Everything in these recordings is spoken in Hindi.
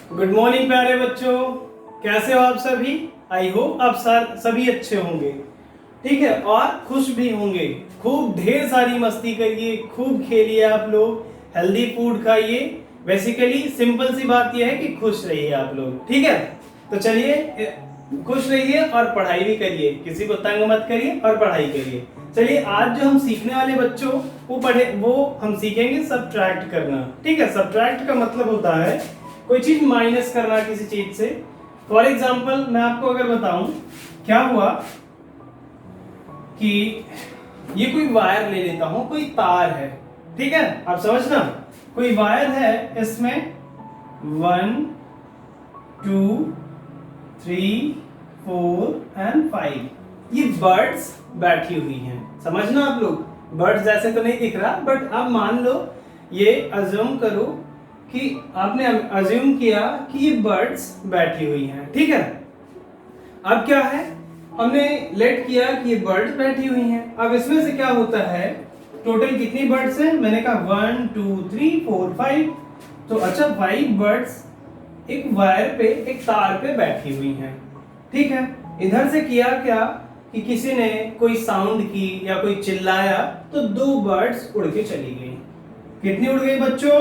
गुड मॉर्निंग प्यारे बच्चों, कैसे हो आप सभी। आई होप आप सभी अच्छे होंगे, ठीक है, और खुश भी होंगे। खूब ढेर सारी मस्ती करिए, खूब खेलिए, आप लोग हेल्दी फूड खाइए। बेसिकली सिंपल सी बात यह है कि खुश रहिए आप लोग, ठीक है। तो चलिए खुश रहिए और पढ़ाई भी करिए, किसी को तंग मत करिए और पढ़ाई करिए। चलिए आज जो हम सीखने वाले बच्चों वो हम सीखेंगे सब्ट्रैक्ट करना, ठीक है। सब्ट्रैक्ट का मतलब होता है कोई चीज माइनस करना किसी चीज से। फॉर एग्जाम्पल मैं आपको अगर बताऊं, क्या हुआ कि ये कोई वायर ले लेता हूं, कोई तार है, ठीक है, आप समझना। कोई वायर है, इसमें 1 2 3 4 एंड 5 ये बर्ड्स बैठी हुई हैं। समझना आप लोग, बर्ड्स जैसे तो नहीं दिख रहा, बट आप मान लो, ये अज्यूम करो कि आपने अज्यूम किया कि ये बर्ड्स बैठी हुई हैं, ठीक है। अब क्या है, हमने लेट किया कि ये बर्ड्स बैठी हुई हैं। अब इसमें से क्या होता है, टोटल कितनी बर्ड्स हैं, मैंने कहा 1 2 3 4 5। तो अच्छा 5 बर्ड्स एक वायर पे, एक तार पे बैठी हुई हैं, ठीक है। इधर से किया क्या कि किसी ने कोई साउंड की या कोई चिल्लाया तो 2 बर्ड्स उड़ के चली गई। कितनी उड़ गई बच्चों,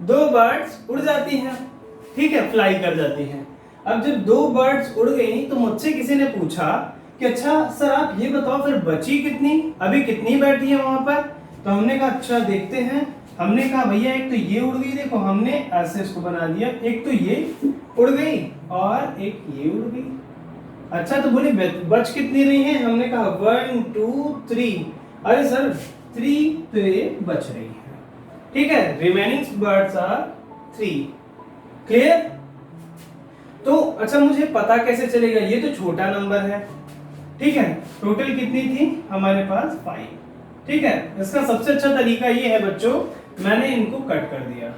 2 बर्ड्स उड़ जाती हैं, ठीक है, फ्लाई कर जाती हैं। अब जब 2 बर्ड्स उड़ गई तो मुझसे किसी ने पूछा कि अच्छा सर आप ये बताओ फिर बची कितनी, अभी कितनी बैठी है वहां पर। तो हमने कहा अच्छा देखते हैं। हमने कहा भैया एक तो ये उड़ गई, देखो हमने ऐसे इसको बना दिया, एक तो ये उड़ गई और एक ये उड़ गई। अच्छा तो बोले बच कितनी रही हैं, हमने कहा 1 2 3। अरे सर 3 तो ये बच रही है, ठीक है। Remaining birds are 3। क्लियर। तो अच्छा मुझे पता कैसे चलेगा, ये तो छोटा नंबर है, ठीक है। टोटल कितनी थी हमारे पास 5, ठीक है। इसका सबसे अच्छा तरीका ये है बच्चों, मैंने इनको कट कर दिया।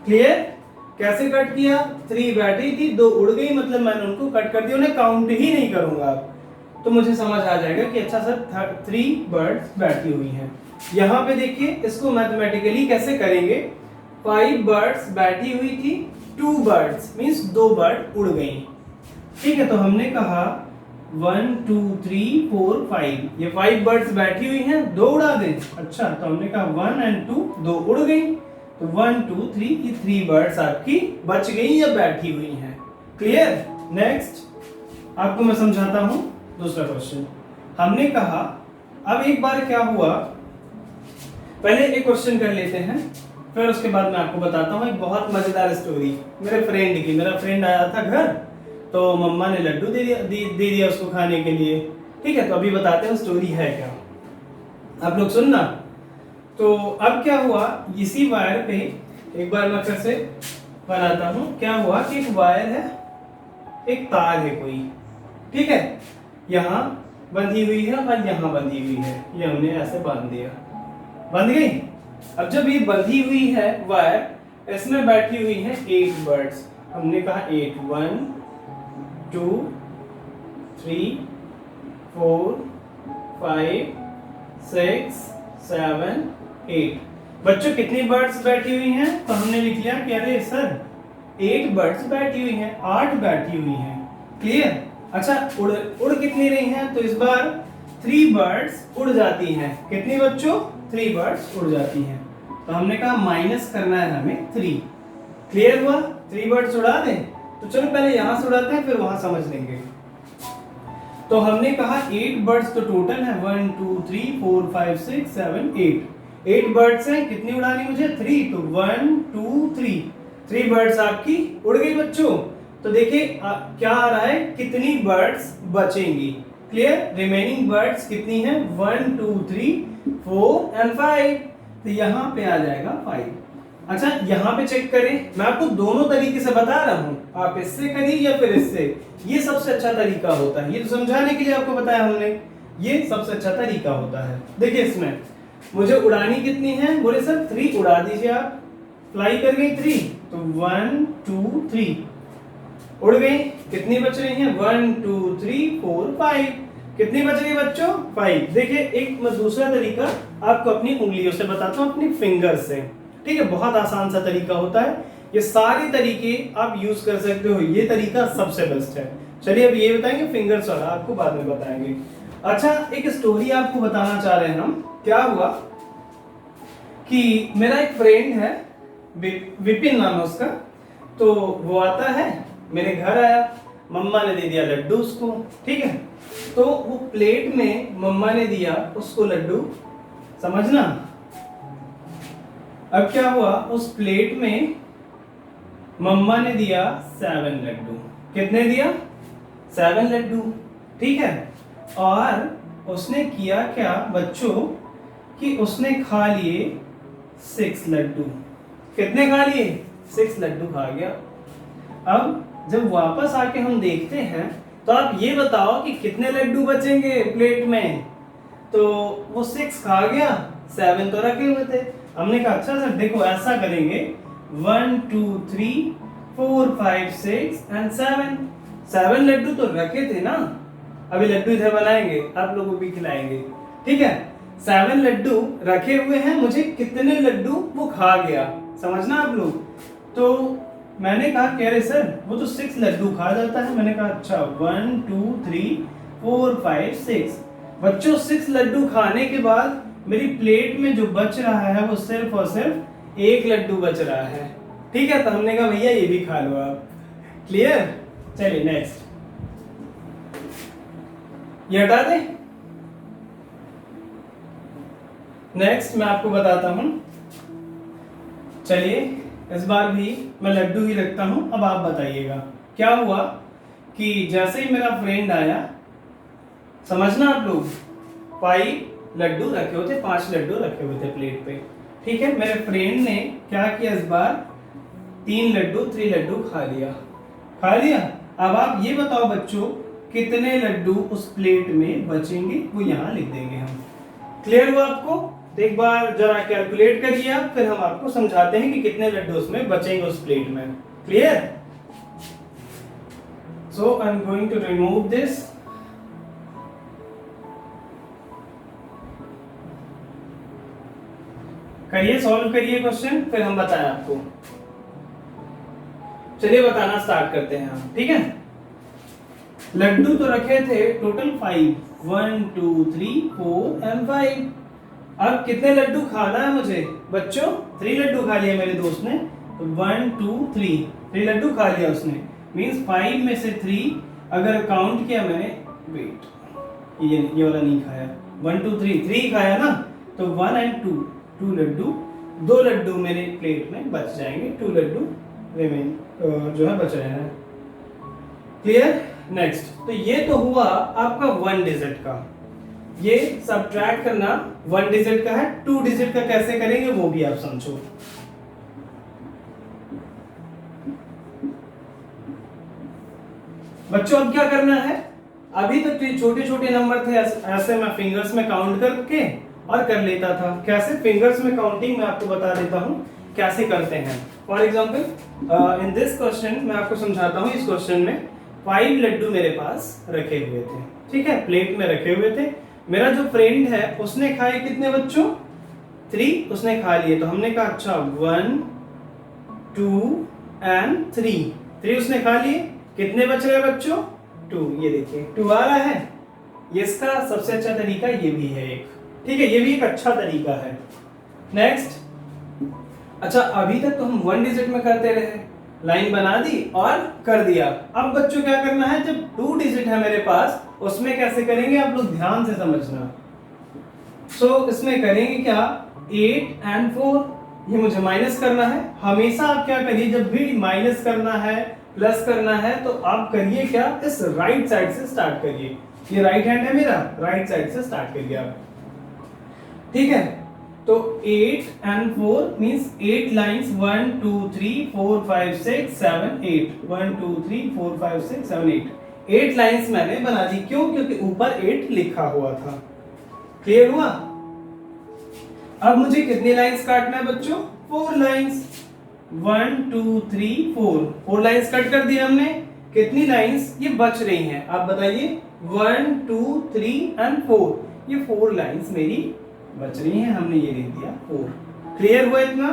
क्लियर। कैसे कट किया, 3 बैठी थी, 2 उड़ गई, मतलब मैंने उनको कट कर दिया, उन्हें काउंट ही नहीं करूंगा। तो मुझे समझ आ जाएगा कि अच्छा सर 3 बर्ड्स बैठी हुई हैं। यहाँ पे देखिए इसको मैथमेटिकली कैसे करेंगे। 5 बर्ड्स बैठी हुई थी, 2 बर्ड्स मींस 2 बर्ड उड़ गई, ठीक है। तो हमने कहा 1 2 3 4 5, ये 5 बर्ड्स बैठी हुई हैं, 2 उड़ा दें। अच्छा तो हमने कहा 1 और 2, 2 उड़ गई, तो 1 2 3 ये 3 बर्ड्स आपकी बच गई या बैठी हुई हैं। क्लियर। नेक्स्ट आपको मैं समझाता हूं दूसरा क्वेश्चन। हमने कहा अब एक बार क्या हुआ, पहले एक क्वेश्चन कर लेते हैं, फिर उसके बाद मैं आपको बताता हूँ एक बहुत मजेदार स्टोरी मेरे फ्रेंड की। मेरा फ्रेंड आया था घर, तो मम्मा ने लड्डू दे दिया उसको खाने के लिए, ठीक है। तो अभी बताते हैं स्टोरी है क्या, आप लोग सुनना। तो अब क्या हुआ, इसी वायर पे एक बार मैं फिर से बनाता हूँ। क्या हुआ कि एक वायर है, एक तार है कोई, ठीक है, यहाँ बंधी हुई है और यहाँ बंधी हुई है, ये हमने ऐसे बांध दिया, बंध गई। अब जब ये बंधी हुई है वायर, इसमें बैठी हुई है 8 बर्ड्स। हमने कहा 8 1 2 3 4 5 6 7 8। बच्चों कितनी बर्ड्स बैठी हुई हैं, तो हमने लिख लिया कि अरे सर 8 बर्ड्स बैठी हुई हैं, 8 बैठी हुई हैं। क्लियर। अच्छा उड़ कितनी रही हैं, तो इस बार 3 बर्ड्स उड़ जाती हैं। कितनी बच्चों, 3 बर्ड्स उड़ जाती हैं। तो हमने कहा माइनस करना है हमें 3। क्लियर हुआ, 3 बर्ड्स उड़ा दें। तो चलो पहले यहां से उड़ाते हैं, फिर वहां समझ लेंगे। तो हमने कहा 8 बर्ड्स तो टोटल है 1 2 3 4 5 6 7 8 बर्ड्स हैं, कितनी उड़ानी मुझे 3, तो 1 2 3 बर्ड्स आपकी उड़ गई बच्चों। तो देखिए क्या आ रहा है, कितनी बर्ड्स बचेंगी। क्लियर। रिमेनिंग बर्ड्स कितनी हैं, 1 2 3 4 एंड 5। तो यहाँ पे आ जाएगा 5। अच्छा यहाँ पे चेक करें, मैं आपको दोनों तरीके से बता रहा हूँ, आप इससे करिए या फिर इससे, ये सबसे अच्छा तरीका होता है। ये तो समझाने के लिए आपको बताया हमने, ये सबसे अच्छा तरीका होता है। देखिए इसमें मुझे उड़ानी कितनी है, बोले सर 3 उड़ा दीजिए आप। फ्लाई कर गई 3, तो 1 2 3 उड़ गई। कितनी बच रही है, 1 2 3 4 5। कितनी बच गई बच्चों, 5। देखिए एक मैं दूसरा तरीका आपको अपनी उंगलियों से बताता हूँ, अपनी फिंगर से, ठीक है। बहुत आसान सा तरीका होता है ये सारे तरीके आप यूज कर सकते हो, ये तरीका सबसे बेस्ट है। चलिए अब ये बताएंगे फिंगर्स वाला, आपको बाद में बताएंगे। अच्छा, एक स्टोरी आपको बताना चाह रहे हैं हम। क्या हुआ कि मेरा एक फ्रेंड है, विपिन नाम है उसका। तो वो आता है, मेरे घर आया, मम्मा ने दे दिया लड्डू उसको, ठीक है। तो वो प्लेट में मम्मा ने दिया उसको लड्डू, समझना। अब क्या हुआ, उस प्लेट में मम्मा ने दिया 7 लड्डू। कितने दिया? 7 लड्डू, ठीक है। और उसने किया क्या बच्चों कि उसने खा लिए 6 लड्डू। कितने खा लिए? 6 लड्डू खा गया। अब जब वापस आके हम देखते हैं तो आप ये बताओ कि कितने लड्डू बचेंगे प्लेट में। तो वो 6 खा गया, 7 तो रखे हुए थे। हमने कहा अच्छा सर देखो ऐसा करेंगे, 1 2 3 4 5 6 एंड 7 लड्डू तो रखे थे ना, अभी लड्डू इधर बनाएंगे, आप लोगों को भी खिलाएंगे, ठीक है। 7 लड्डू रखे हुए हैं, मुझे कितने लड्डू वो खा गया, समझना आप लोग। तो मैंने कहा कह रहे सर वो तो 6 लड्डू खा जाता है। मैंने कहा अच्छा 1 2 3 4 5 6। बच्चों 6 लड्डू खाने के बाद मेरी प्लेट में जो बच रहा है वो सिर्फ और सिर्फ 1 लड्डू बच रहा है, ठीक है। तो हमने कहा भैया ये भी खा लो आप, क्लियर। चलिए नेक्स्ट, ये हटा दे। नेक्स्ट मैं आपको बताता हूं। चलिए इस बार भी मैं लड्डू ही रखता हूं, अब आप बताइएगा। क्या हुआ कि जैसे ही मेरा फ्रेंड आया, समझना आप लोग, 5 लड्डू रखे हुए थे, 5 लड्डू रखे हुए थे प्लेट पे, ठीक है। मेरे फ्रेंड ने क्या किया इस बार, 3 लड्डू खा लिया। अब आप ये बताओ बच्चों कितने लड्डू उस प्लेट में बचेंगे, वो यहां लिख देंगे हम। क्लियर हुआ आपको? तो एक बार जरा कैलकुलेट करिए आप, फिर हम आपको समझाते हैं कि कितने लड्डू उसमें बचेंगे उस प्लेट में। Clear? So I am going to remove this. करिए, सॉल्व करिए क्वेश्चन, फिर हम बताएं आपको। चलिए बताना स्टार्ट करते हैं हम, ठीक है। लड्डू तो रखे थे टोटल 5, 1 2 3 4 एंड 5। अब कितने लड्डू खाना है मुझे बच्चों? 3 लड्डू खा लिया मेरे दोस्त ने, तो 1 2 3 लड्डू खा लिया उसने, मींस 5 में से 3 अगर काउंट किया मैंने, वेट ये वाला नहीं खाया, 1 2 3 खाया ना, तो 1 एंड 2 लड्डू, 2 लड्डू मेरे प्लेट में बच जाएंगे, 2 लड्डू रिमेन जो है बच रहे हैं। क्लियर? नेक्स्ट, तो ये तो हुआ आपका 1 डिजिट का। ये सब्ट्रैक्ट करना 1 डिजिट का है, 2 डिजिट का कैसे करेंगे वो भी आप समझो। बच्चों अब क्या करना है, अभी तक तो छोटे छोटे नंबर थे, ऐसे मैं फिंगर्स में काउंट करके और कर लेता था। कैसे फिंगर्स में काउंटिंग मैं आपको बता देता हूं कैसे करते हैं। For example in this question मैं आपको समझाता हूं। इस क्वेश्चन में 5 लड्डू मेरे पास रखे हुए थे, ठीक है, प्लेट में रखे हुए थे। मेरा जो फ्रेंड है उसने खाए कितने बच्चों? 3 उसने खा लिए। तो हमने कहा अच्छा 1 2 एंड 3 उसने खा लिए। कितने बच रहे बच्चों? 2। ये देखिए 2 आ रहा है। ये इसका सबसे अच्छा तरीका ये भी है एक, ठीक है, ये भी एक अच्छा तरीका है। नेक्स्ट, अच्छा अभी तक तो हम 1 डिजिट में करते रहे, लाइन बना दी और कर दिया। अब बच्चों क्या करना है, जब 2 डिजिट है मेरे पास उसमें कैसे करेंगे आप लोग ध्यान से समझना। सो इसमें करेंगे क्या, 8 एंड 4, ये मुझे माइनस करना है। हमेशा आप क्या करिए, जब भी माइनस करना है प्लस करना है तो आप करिए क्या, इस राइट साइड से स्टार्ट करिए। ये राइट हैंड है मेरा, राइट साइड से स्टार्ट करिए आप, ठीक है। तो 8 एंड 4 मींस 8 लाइंस, 1 2 3 4 5 6 7 8, 1 2 3 4 5 6 7 8, 8 लाइंस मैंने बना दी। क्यों? क्योंकि ऊपर 8 लिखा हुआ था। क्लियर हुआ? अब मुझे कितनी लाइंस काटना है बच्चों? 4 लाइंस, 1 2 3 4 लाइंस कट कर दी हमने। कितनी लाइंस ये बच रही हैं आप बताइए? 1 2 3 एंड 4, ये 4 लाइंस मेरी बच रही हैं, हमने ये लिख दिया 4। क्लियर हुआ इतना?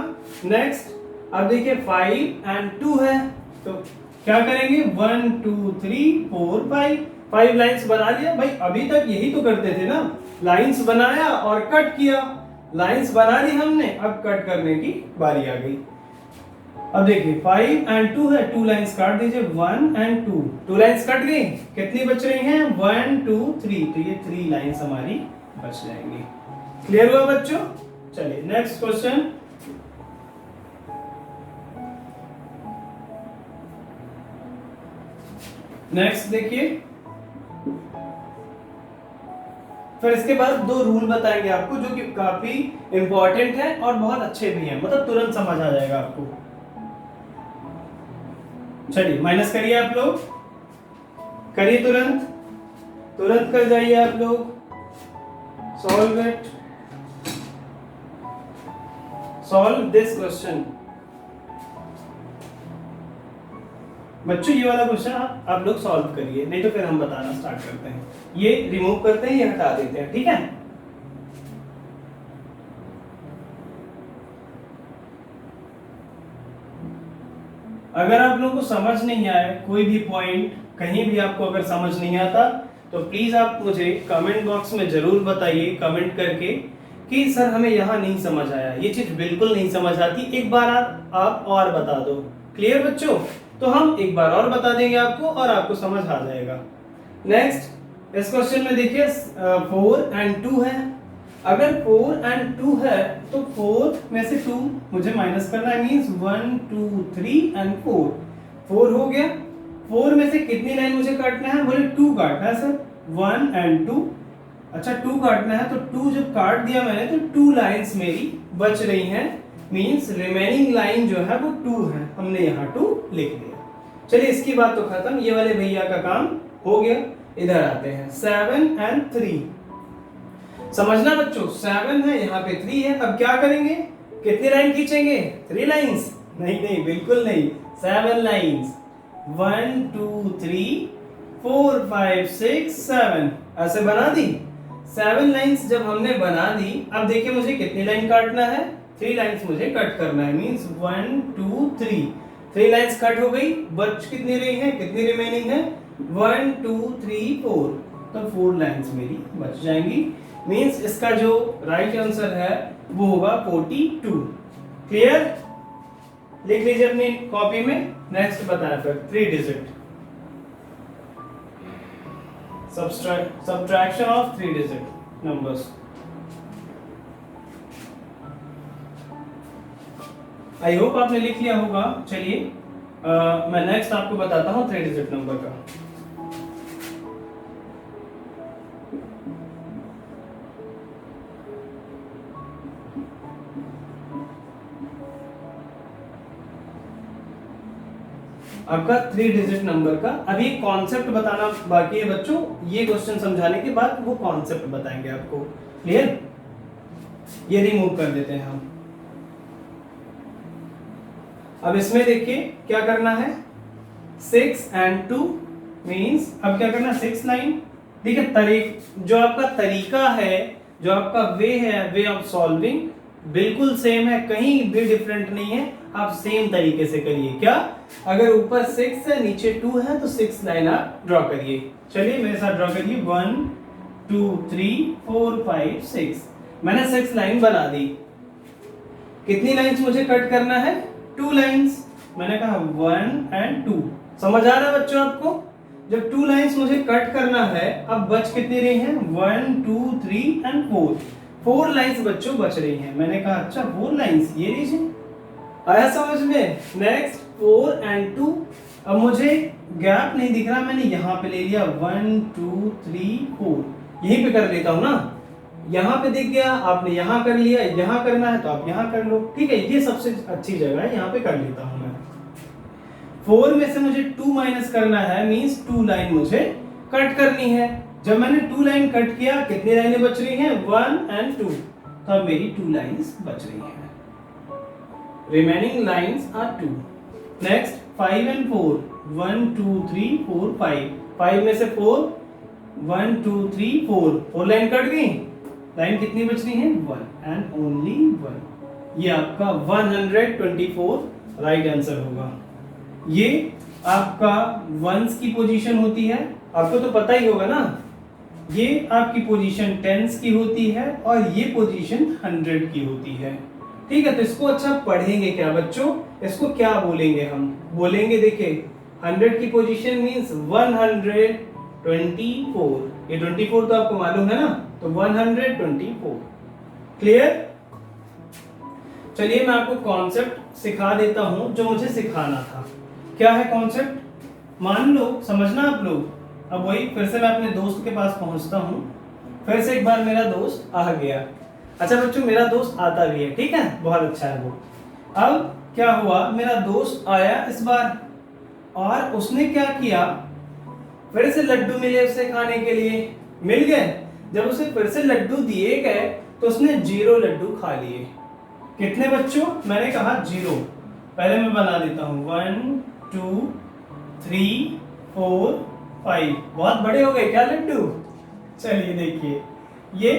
नेक्स्ट, अब देखिए 5 एंड 2 है, तो क्या करेंगे 1 2 3 4 5 लाइंस बना लिया भाई। अभी तक यही तो करते थे ना, लाइंस बनाया और कट किया। लाइंस बना ली हमने, अब कट करने की बारी आ गई। अब देखिए 5 एंड 2 है, 2 लाइंस काट दीजिए 1 एंड 2, 2 लाइंस कट गई। कितनी बच रही हैं 1 2 3, तो ये 3 लाइंस हमारी बच जाएंगी। क्लियर हुआ बच्चों? चलिए नेक्स्ट क्वेश्चन। नेक्स्ट देखिए, फिर इसके बाद 2 रूल बताएंगे आपको जो कि काफी इंपॉर्टेंट है और बहुत अच्छे भी हैं, मतलब तुरंत समझ आ जाएगा आपको। चलिए माइनस करिए आप लोग, करिए तुरंत, तुरंत कर जाइए आप लोग। Solve it, solve this question. बच्चों ये वाला क्वेश्चन आप लोग सॉल्व करिए, नहीं तो फिर हम बताना स्टार्ट करते हैं। ये रिमूव करते हैं, ये हटा देते हैं, ठीक है। अगर आप लोगों को समझ नहीं आए कोई भी पॉइंट, कहीं भी आपको अगर समझ नहीं आता, तो प्लीज आप मुझे कमेंट बॉक्स में जरूर बताइए कमेंट करके कि सर हमें यहाँ नहीं समझ आया, ये चीज बिल्कुल नहीं समझ आती, एक बार आप और बता दो। क्लियर बच्चों? तो हम एक बार और बता देंगे आपको और आपको समझ आ जाएगा। नेक्स्ट इस क्वेश्चन में देखिए 4 एंड 2 है। अगर 4 एंड 2 है तो 4 में से 2 मुझे माइनस करना है, मींस 1 2 3 एंड 4 हो गया। 4 में से कितनी लाइन मुझे काटना है? बोले 2 काटना है सर, 1 एंड 2। अच्छा 2 काटना है, तो 2 जब काट दिया मैंने तो 2 लाइंस मेरी बच रही हैं, मींस रिमेनिंग लाइन जो है वो 2 है, हमने यहाँ 2 लिख दिया। चलिए इसकी बात तो खत्म, ये वाले भैया का काम हो गया। इधर आते हैं 7 एंड 3। समझना बच्चों, 7 है, यहाँ पे 3 है। अब क्या करेंगे, कितनी लाइन खींचेंगे? 3 लाइंस? नहीं नहीं बिल्कुल नहीं, 7 लाइंस। 1 2 3 4 5 6 7 ऐसे बना दी। 7 लाइंस जब हमने बना दी, अब देखिए मुझे कितनी लाइन काटना है? 3 लाइंस मुझे कट करना है, मींस 1 2 3। 3 लाइंस कट हो गई, बच कितनी रही है, कितनी रिमेनिंग है? 1 2 3 4, तो 4 लाइंस मेरी बच जाएंगी। मींस इसका जो राइट आंसर है वो होगा 42। क्लियर? लिख लीजिए अपनी कॉपी में। नेक्स्ट बताया फिर 3 digit, subtraction of 3 digit numbers. I hope आपने लिख लिया होगा। चलिए मैं नेक्स्ट आपको बताता हूं 3 डिजिट नंबर का। आपका 3 डिजिट नंबर का अभी कॉन्सेप्ट बताना बाकी है बच्चों, ये क्वेश्चन समझाने के बाद वो कॉन्सेप्ट बताएंगे आपको। क्लियर? ये रिमूव कर देते हैं हम। अब इसमें देखिए क्या करना है, 6 एंड 2 मींस अब क्या करना है 6 लाइन। देखिए जो आपका तरीका है, जो आपका वे है, वे ऑफ सॉल्विंग बिल्कुल सेम है, कहीं भी डिफरेंट नहीं है। आप सेम तरीके से करिए। क्या? अगर ऊपर 6 है नीचे 2 है तो 6 लाइन आप ड्रॉ करिए। चलिए मेरे साथ ड्रॉ करिए, 1 2 3 4 5 6। मैंने 6 लाइन बना दी। कितनी लाइंस मुझे कट करना है? 2 लाइंस। मैंने कहा 1 एंड 2। समझ आ रहा है बच्चों आपको? जब 2 लाइंस मुझे कट करना है, अब बच कितनी रही हैं? 1 2 3 एंड 4। 4 लाइंस बच्चों बच रही हैं। मैंने कहा अच्छा 4 लाइंस, ये लीजिए। आया समझ में? Next 4 and 2। अब मुझे गैप नहीं दिख रहा, मैंने यहाँ पे ले लिया 1 2 3 4, यहीं पे कर लेता हूँ ना। यहाँ पे दिख गया, आपने यहाँ कर लिया, यहाँ करना है तो आप यहाँ कर लो। ठीक है, ये सबसे अच्छी जगह है, यहाँ पे कर लेता हूँ मैं। 4 में से मुझे 2 माइनस करना है, मींस 2 लाइन मुझे कट करनी है। जब मैंने 2 लाइन कट किया, कितनी लाइनें बच रही हैं? 1 एंड 2। तो अब मेरी 2 लाइंस बच रही हैं। Remaining lines are 2। Next 5 and 4, 1 2 3 4 5। 5 में से 4, 1 2 3 4 लाइन कट गई। लाइन कितनी बच रही है? 1 एंड ओनली 1। ये आपका 124 राइट आंसर होगा। ये आपका वंस की पोजीशन होती है, आपको तो पता ही होगा ना। ये आपकी पोजीशन टेंस की होती है और ये पोजीशन 100 की होती है। ठीक है, तो इसको अच्छा पढ़ेंगे क्या बच्चों, इसको क्या बोलेंगे हम, बोलेंगे देखिए 100 की पोजीशन मींस 124। ये 24 तो आपको मालूम है ना, तो 124। क्लियर। चलिए मैं आपको कॉन्सेप्ट सिखा देता हूं जो मुझे सिखाना था। क्या है कॉन्सेप्ट, मान लो, समझना आप लोग। अब वही फिर से मैं अपने दोस्त के पास पहुंचता हूं। फिर से एक बार मेरा दोस्त आ गया। अच्छा बच्चों, मेरा दोस्त आता भी है, ठीक है, बहुत अच्छा है वो। अब क्या हुआ, मेरा दोस्त आया इस बार और उसने क्या किया, फिर से लड्डू मिले उसे खाने के लिए, मिल गए। जब उसे फिर से लड्डू दिए गए तो उसने 0 लड्डू खा लिए। कितने बच्चों, मैंने कहा 0। पहले मैं बना देता हूं, 1 2 3 4 5। बहुत बड़े हो गए क्या लड्डू। चलिए देखिए, ये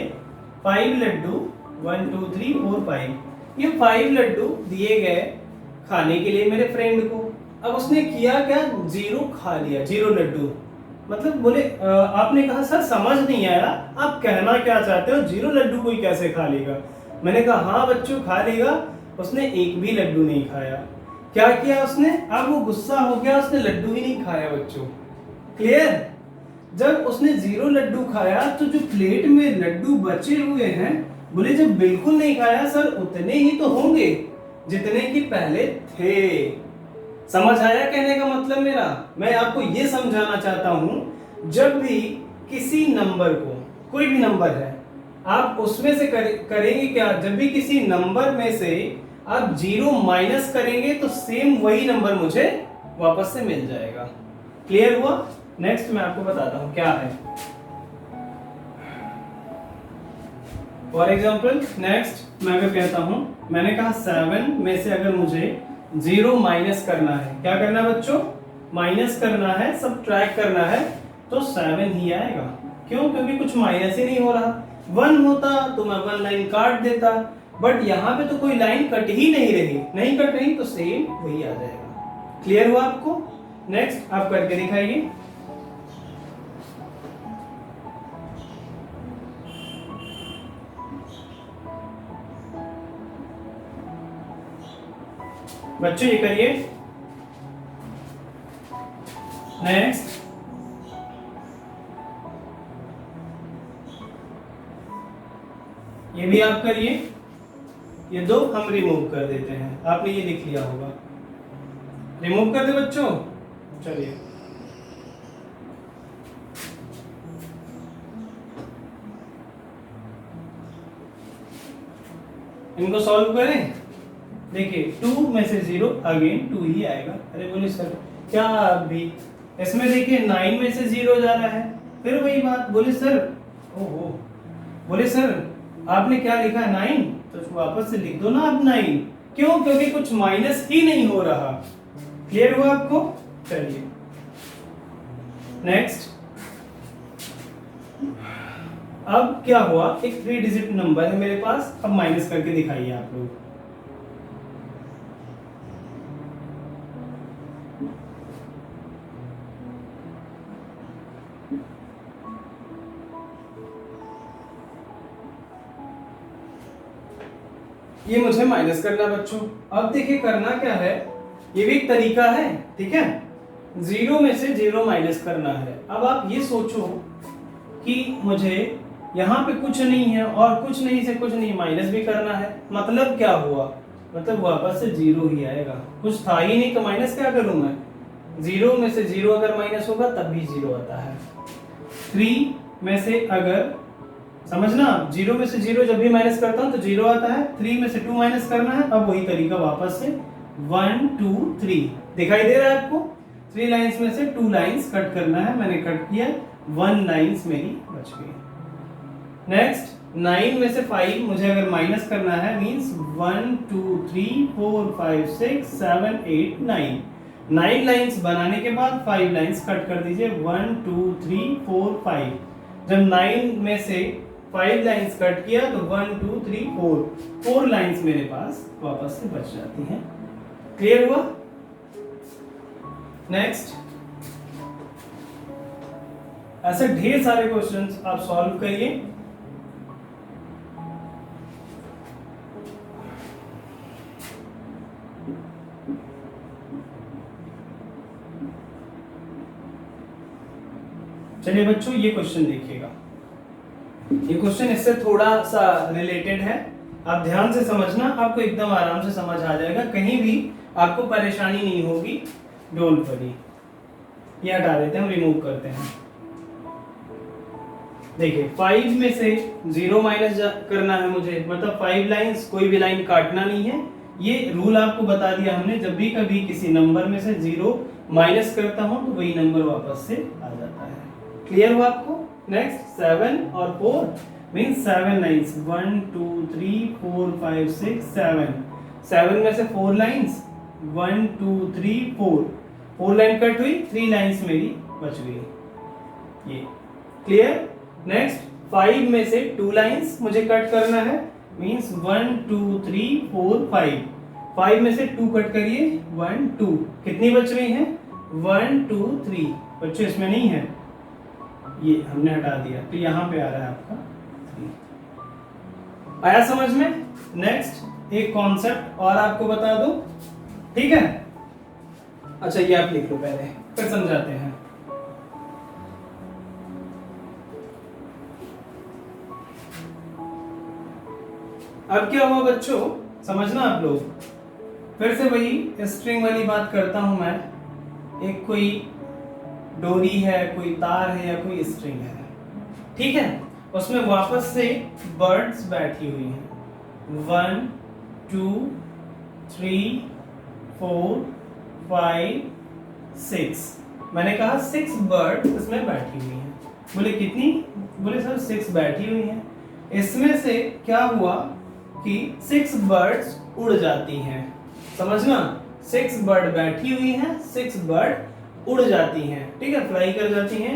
5 लड्डू, 1 2 3 4 5, ये 5 लड्डू दिए गए खाने के लिए मेरे फ्रेंड को। अब उसने किया क्या, 0 खा लिया, 0 लड्डू। मतलब बोले आपने कहा सर समझ नहीं आया, आप कहना क्या चाहते हो, 0 लड्डू कोई कैसे खा लेगा। मैंने कहा हाँ बच्चों खा लेगा। उसने एक भी लड्डू नहीं खाया। क्या किया उसने, अब वो गुस्सा हो गया, उसने लड्डू ही नहीं खाया बच्चों। क्लियर। जब उसने 0 लड्डू खाया तो जो प्लेट में लड्डू बचे हुए हैं, बोले जब बिल्कुल नहीं खाया सर उतने ही तो होंगे जितने कि पहले थे। समझ आया कहने का मतलब मेरा। मैं आपको ये समझाना चाहता हूं, जब भी किसी नंबर को, कोई भी नंबर है, आप उसमें से करेंगे क्या, जब भी किसी नंबर में से आप 0 माइनस करेंगे तो सेम वही नंबर मुझे वापस से मिल जाएगा। क्लियर हुआ। नेक्स्ट मैं आपको बताता हूं क्या है। फॉर एग्जाम्पल नेक्स्ट मैं अगर कहता हूं, मैंने कहा 7 में से अगर मुझे 0 माइनस करना है, क्या करना है बच्चों, माइनस करना है, सबट्रैक्ट करना है, तो 7 ही आएगा। क्यों, क्योंकि कुछ माइनस ही नहीं हो रहा। 1 होता तो मैं 1 लाइन काट देता, बट यहाँ पे तो कोई लाइन कट ही नहीं रही, नहीं कट रही, तो सेम वही आ जाएगा। क्लियर हुआ आपको। नेक्स्ट आप करके दिखाइए। बच्चों ये करिए। नेक्स्ट ये भी आप करिए। ये 2 हम रिमूव कर देते हैं, आपने ये लिख लिया होगा, रिमूव कर दे बच्चों। चलिए इनको सॉल्व करें। देखिए 2 में से 0 अगेन 2 ही आएगा। अरे बोले सर क्या अभी इसमें देखिए 9 में से 0 जा रहा है, फिर वही बात। बोले सर ओहो, बोले सर आपने क्या लिखा है 9, तो वापस से लिख दो ना आप 9। क्यों, क्योंकि कुछ माइनस ही नहीं हो रहा। क्लियर हुआ आपको। चलिए नेक्स्ट। अब क्या हुआ, एक 3 डिजिट नंबर है मेरे पास, अब माइनस करके दिखाइए आप लोग। ये मुझे माइनस करना बच्चों। अब देखिए करना क्या है, ये भी एक तरीका है, ठीक है। 0 में से 0 माइनस करना है। अब आप ये सोचो कि मुझे यहाँ पे कुछ नहीं है और कुछ नहीं से कुछ नहीं, माइनस भी करना है। मतलब क्या हुआ, मतलब वापस से 0 ही आएगा, कुछ था ही नहीं तो माइनस क्या करूं मैं। 0 में से 0 अगर माइनस होगा तब भी 0 आता है। 3 में से अगर, समझना, 0 में से 0 जब भी माइनस करता हूं तो 0 आता है। 3 में से 2 माइनस करना है, अब वही तरीका वापस से 1 2 3। दिखाई दे रहा है आपको। 3 लाइंस में से 2 लाइंस कट करना है, मैंने कट किया, 1 लाइंस मेरी बच गई। नेक्स्ट 9 में से 5 मुझे अगर माइनस करना है, मींस 1 2 3 4 5 6 7 8 9। 9 लाइंस बनाने के बाद 5 लाइंस कट कर दीजिए, 1 2 3 4 5। जब 9 में से 5 लाइंस कट किया तो 1 2 3 4 लाइंस मेरे पास वापस से बच जाती हैं। क्लियर हुआ? नेक्स्ट, ऐसे ढेर सारे क्वेश्चंस आप सॉल्व करिए। चलिए बच्चों, ये क्वेश्चन देखिएगा। ये क्वेश्चन इससे थोड़ा सा रिलेटेड है, आप ध्यान से समझना, आपको एकदम आराम से समझ आ जाएगा, कहीं भी आपको परेशानी नहीं होगी। Don't worry. ये हटा देते हैं, हम रिमूव करते हैं। देखिए 5 में से 0 माइनस करना है मुझे, मतलब 5 लाइंस, कोई भी लाइन काटना नहीं है। ये रूल आपको बता दिया हमने, जब भी कभी किसी नंबर में से 0 माइनस करता हूं तो वही नंबर वापस से आ जाता है। क्लियर हुआ आपको? नेक्स्ट 7 और 4 मींस 7 लाइंस, 1 2 3 4 5 6 7। 7 में से 4 लाइंस, 1 2 3 4 लाइन कट हुई, 3 लाइंस मेरी बच गई। ये क्लियर? नेक्स्ट 5 में से 2 लाइंस मुझे कट करना है, मींस 1 2 3 4 5। 5 में से 2 कट करिए, 1 2, कितनी बच रही हैं? 1 2 3। बच्चों इसमें नहीं है, ये हमने हटा दिया, तो यहाँ पे आ रहा है आपका 3। आया समझ में? नेक्स्ट एक कॉन्सेप्ट और आपको बता दूं, ठीक है? अच्छा ये आप लिख लो पहले, फिर समझाते हैं। अब क्या हुआ बच्चों, समझना आप लोग, फिर से वही स्ट्रिंग वाली बात करता हूं मैं। एक कोई डोरी है, कोई तार है या कोई स्ट्रिंग है, ठीक है? उसमें वापस से बर्ड्स बैठी हुई हैं। 1 2 3 4 5 6। मैंने कहा 6 बर्ड इसमें बैठी हुई हैं। बोले कितनी? बोले सर 6 बैठी हुई हैं। इसमें से क्या हुआ कि 6 बर्ड्स उड़ जाती हैं। समझना, 6 बर्ड बैठी हुई हैं, 6 बर्ड उड़ जाती हैं, ठीक है, फ्लाई कर जाती हैं।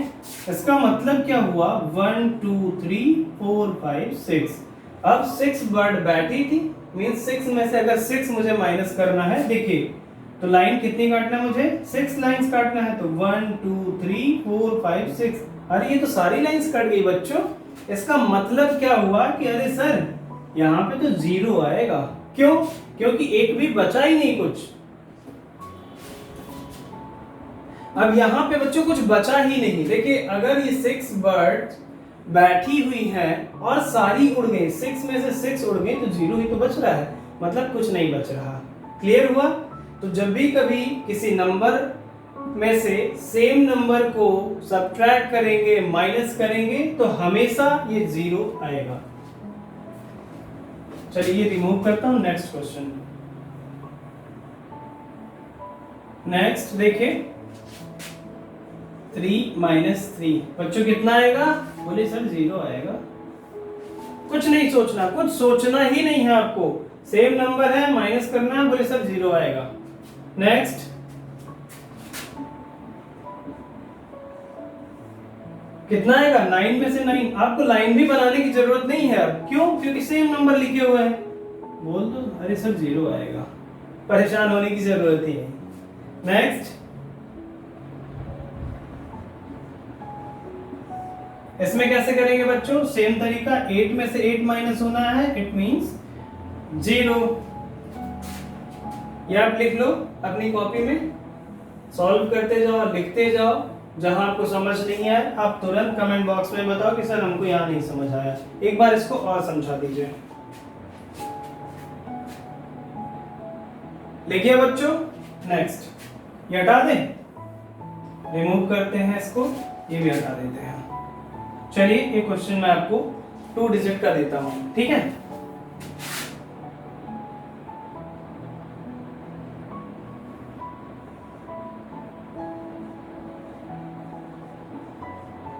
इसका मतलब क्या हुआ? 1 2 3 4 5 6। अब 6 बर्ड बैठी थी, मींस 6 में से अगर 6 मुझे माइनस करना है, देखिए तो लाइन कितनी काटना है मुझे? 6 लाइंस काटना है, तो 1 2 3 4 5 6। अरे ये तो सारी लाइंस कट गई बच्चों। इसका मतलब क्या हुआ कि अरे सर यहाँ पे तो 0 आएगा। क्यों? क्योंकि एक भी बचा ही नहीं कुछ। अब यहाँ पे बच्चों कुछ बचा ही नहीं। देखिए अगर ये 6 बर्ड बैठी हुई हैं और सारी उड़ गई, 6 में से 6 उड़ गई, तो 0 ही तो बच रहा है, मतलब कुछ नहीं बच रहा। क्लियर हुआ? तो जब भी कभी किसी नंबर में से सेम नंबर को सब्ट्रैक्ट करेंगे, माइनस करेंगे, तो हमेशा ये 0 आएगा। चलिए ये रिमूव करता हूं। Next question. नेक्स्ट देखिए 3 माइनस 3, बच्चों कितना आएगा? बोले सर 0 आएगा। कुछ नहीं सोचना, कुछ सोचना ही नहीं है आपको। सेम नंबर है, माइनस करना है, बोले सर 0 आएगा। नेक्स्ट कितना आएगा? 9 में से 9। आपको लाइन भी बनाने की जरूरत नहीं है अब। क्यों? क्योंकि सेम नंबर लिखे हुए हैं। बोल दो अरे सर 0 आएगा, परेशान होने की जरूरत ही नहीं। नेक्स्ट इसमें कैसे करेंगे बच्चों? सेम तरीका, 8 में से 8 माइनस होना है, इट मींस 0। ये आप लिख लो अपनी कॉपी में, सॉल्व करते जाओ, लिखते जाओ। जहां आपको समझ नहीं आए आप तुरंत कमेंट बॉक्स में बताओ कि सर हमको यहाँ नहीं समझ आया, एक बार इसको और समझा दीजिए। लिखिए बच्चों। नेक्स्ट ये हटा दें, रिमूव करते हैं इसको, ये भी हटा देते हैं। चलिए एक क्वेश्चन मैं आपको 2 डिजिट का देता हूं, ठीक है?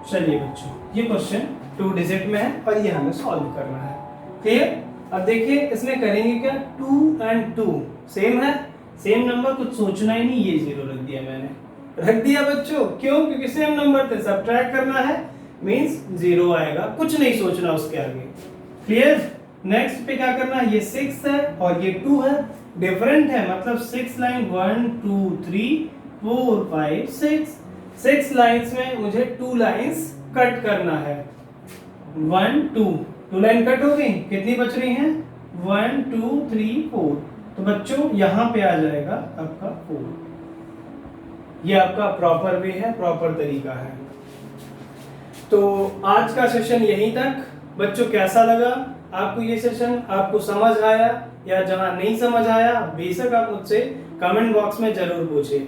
चलिए बच्चों ये क्वेश्चन 2 डिजिट में है और ये हमें सॉल्व करना है। क्लियर? अब देखिए इसमें करेंगे क्या? 2 and 2 सेम है, सेम नंबर, कुछ सोचना ही नहीं। ये 0 रख दिया मैंने, रख दिया बच्चों। क्यों? क्योंकि सेम नंबर थे, सब्ट्रैक्ट करना है, मींस 0 आएगा, कुछ नहीं सोचना उसके आगे। क्लियर? नेक्स्ट पे क्या करना है? ये 6 है और ये 2 है, डिफरेंट है, मतलब 6 लाइन 1 2 3 4 5 6 लाइंस में मुझे 2 लाइंस कट करना है। 1 2 लाइन कट हो गई, कितनी बच रही हैं? 1 2 3 4। तो बच्चों यहाँ पे आ जाएगा आपका 4। ये आपका प्रॉपर वे है, प्रॉपर तरीका है। तो आज का सेशन यहीं तक। बच्चों कैसा लगा आपको ये सेशन? आपको समझ आया, या जहां नहीं समझ आया बेशक आप मुझसे कमेंट बॉक्स में जरूर पूछें।